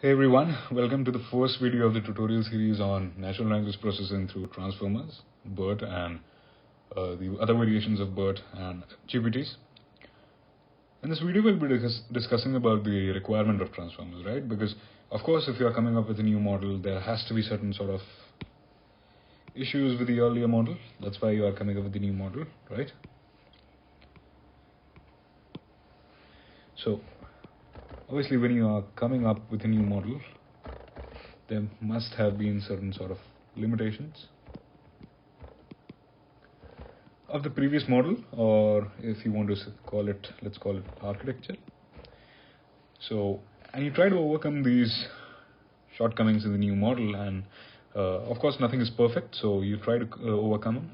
Hey everyone, welcome to the first video of the tutorial series on natural language processing through transformers, BERT, and the other variations of BERT and GPTs. In this video, we'll be discussing about the requirement of transformers, right? Because, of course, if you're coming up with a new model, there has to be certain sort of issues with the earlier model. That's why you are coming up with the new model, right? So, obviously, when you are coming up with a new model, there must have been certain sort of limitations of the previous model, or if you want to call it, let's call it architecture. So, and you try to overcome these shortcomings in the new model, and of course nothing is perfect, so you try to overcome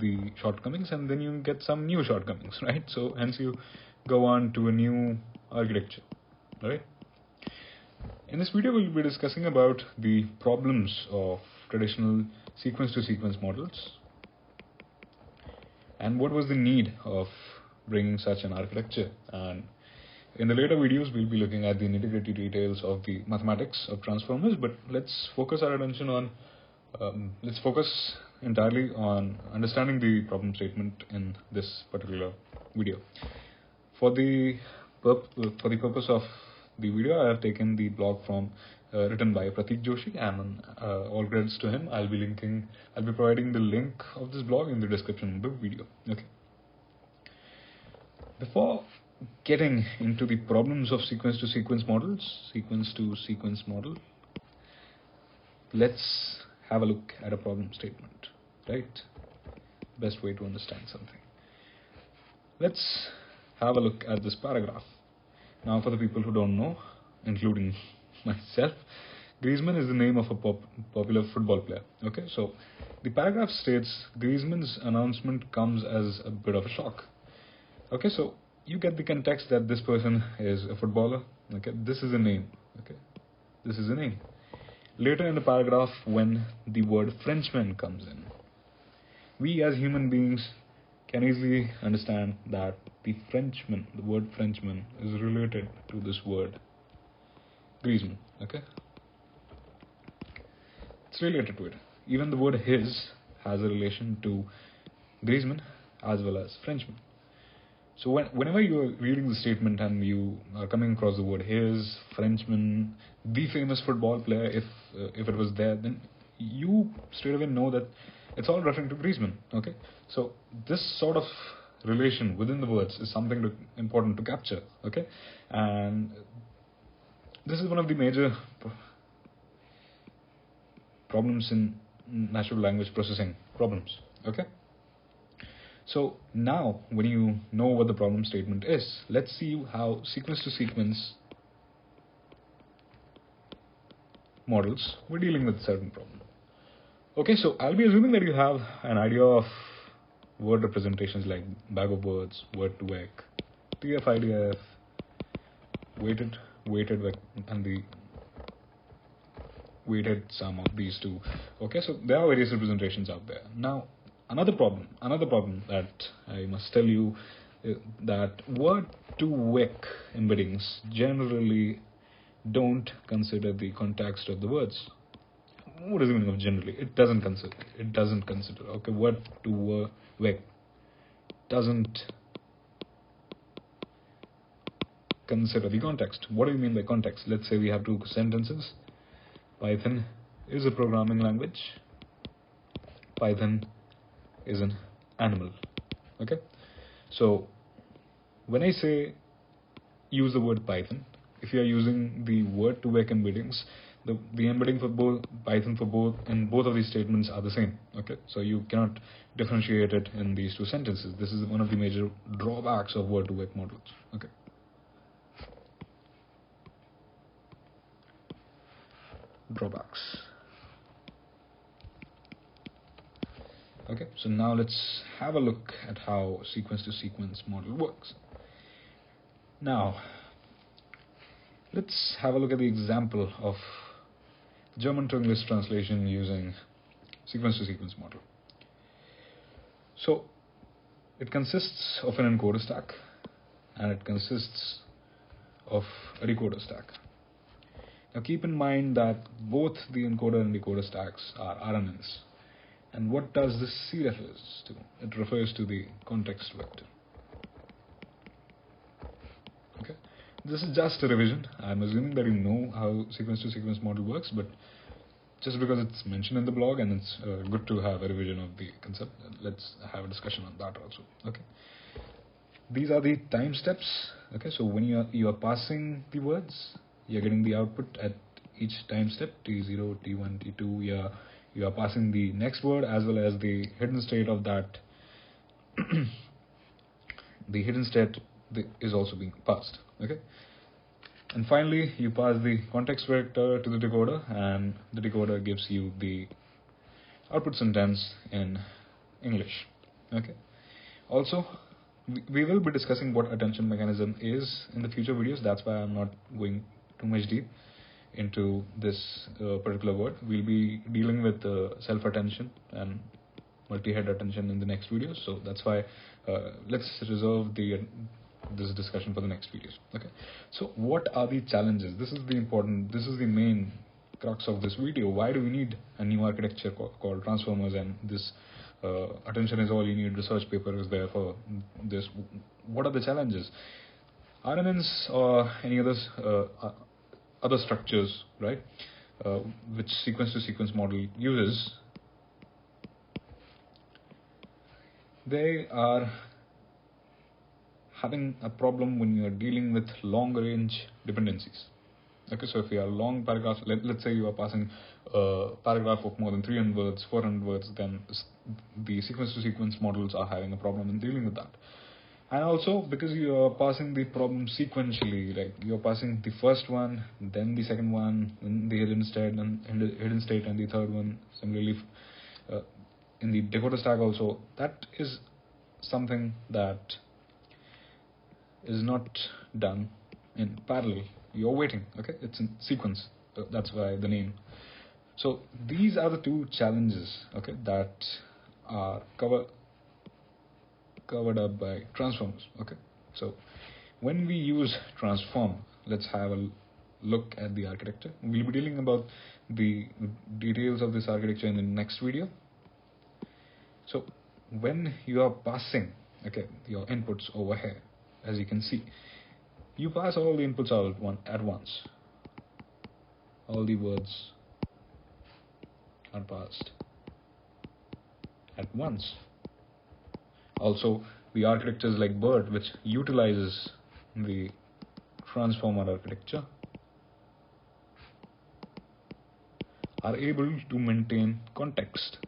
the shortcomings, and then you get some new shortcomings, right? So hence you go on to a new architecture, right? In this video, we'll be discussing about the problems of traditional sequence-to-sequence models and what was the need of bringing such an architecture. And in the later videos, we'll be looking at the nitty-gritty details of the mathematics of transformers, but let's focus our attention on, let's focus entirely on understanding the problem statement in this particular video. For the purpose of the video, I have taken the blog from written by Pratik Joshi, and all credits to him. I'll be providing the link of this blog in the description of the video. Okay. Before getting into the problems of sequence-to-sequence model, let's have a look at a problem statement, right? Best way to understand something. Let's have a look at this paragraph. Now, for the people who don't know, including myself, Griezmann is the name of a popular football player. Okay, so the paragraph states Griezmann's announcement comes as a bit of a shock. Okay, so you get the context that this person is a footballer. Okay, this is a name. Okay, this is a name. Later in the paragraph, when the word Frenchman comes in, we as human beings can easily understand that the word Frenchman is related to this word Griezmann. Okay, it's related to it. Even the word his has a relation to Griezmann as well as Frenchman. So whenever you are reading the statement and you are coming across the word his, Frenchman, the famous football player, if it was there, then you straight away know that it's all referring to Griezmann. Okay, so this sort of relation within the words is something important to capture. Okay, and this is one of the major problems in natural language processing problems. Okay. So now, when you know what the problem statement is, let's see how sequence-to-sequence models were dealing with a certain problem. Okay, so I'll be assuming that you have an idea of word representations like bag of words, word to vec, TF-IDF, weighted vec, and the weighted sum of these two. Okay, so there are various representations out there. Now, another problem that I must tell you that word to vec embeddings generally don't consider the context of the words. What is the meaning of generally? It doesn't consider. Okay, word to vec doesn't consider the context. What do you mean by context? Let's say we have two sentences. Python is a programming language. Python is an animal. Okay, so when I say use the word Python, if you are using the word to vec embeddings, the embedding for both Python in both of these statements are the same. Okay, so you cannot differentiate it in these two sentences. This is one of the major drawbacks of word to vec models. Okay, drawbacks. Okay, so now let's have a look at how sequence-to-sequence model works. Now, let's have a look at the example of German to English translation using sequence-to-sequence model. So, it consists of an encoder stack and it consists of a decoder stack. Now keep in mind that both the encoder and decoder stacks are RNNs. And what does this C refers to? It refers to the context vector. Okay, this is just a revision. I'm assuming that you know how sequence-to-sequence model works, but just because it's mentioned in the blog and it's good to have a revision of the concept, let's have a discussion on that also. Okay, these are the time steps. Okay, so when you are passing the words, you're getting the output at each time step, T0, T1, T2. You are passing the next word as well as the hidden state of that. The hidden state is also being passed. Okay, and finally you pass the context vector to the decoder, and the decoder gives you the output sentence in English. Okay, also we will be discussing what attention mechanism is in the future videos. That's why I'm not going too much deep into this particular word. We'll be dealing with self-attention and multi-head attention in the next videos, so that's why let's reserve this discussion for the next videos. Okay, so what are the challenges? This is the main crux of this video. Why do we need a new architecture called transformers, and this attention is all you need research paper is there for this? What are the challenges? RNNs or any other structures, right, which sequence-to-sequence model uses, they are having a problem when you are dealing with long-range dependencies. Okay, so if you have long paragraphs, let's say you are passing a paragraph of more than 300 words, 400 words, then the sequence-to-sequence models are having a problem in dealing with that. And also because you are passing the problem sequentially, like you're passing the first one, then the second one, then the hidden state, and the third one. Similarly, in the decoder stack also, that is something that is not done in parallel. You're waiting. Okay, it's in sequence. That's why the name. So these are the two challenges, okay, that are covered up by transformers. Okay, so when we use transform, let's have a look at the architecture. We'll be dealing about the details of this architecture in the next video. So when you are passing, okay, your inputs over here, as you can see, you pass all the inputs out at once. All the words are passed at once. Also, the architectures like BERT, which utilizes the transformer architecture, are able to maintain context.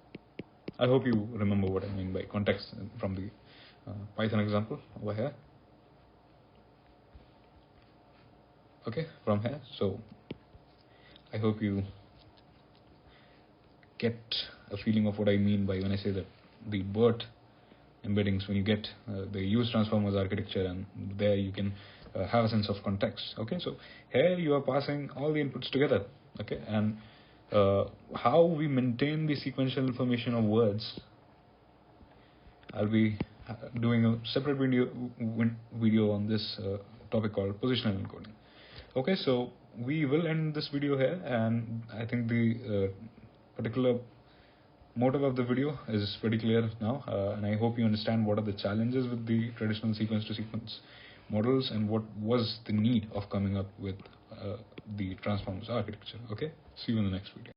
I hope you remember what I mean by context from the Python example over here. Okay, from here. So I hope you get a feeling of what I mean by when I say that the BERT embeddings, when you get the use transformers architecture, and there you can have a sense of context. Okay, so here you are passing all the inputs together. Okay, and how we maintain the sequential information of words, I'll be doing a separate video on this topic called positional encoding. Okay, so we will end this video here, and I think the particular motive of the video is pretty clear now, and I hope you understand what are the challenges with the traditional sequence-to-sequence models and what was the need of coming up with the transformers architecture. Okay, see you in the next video.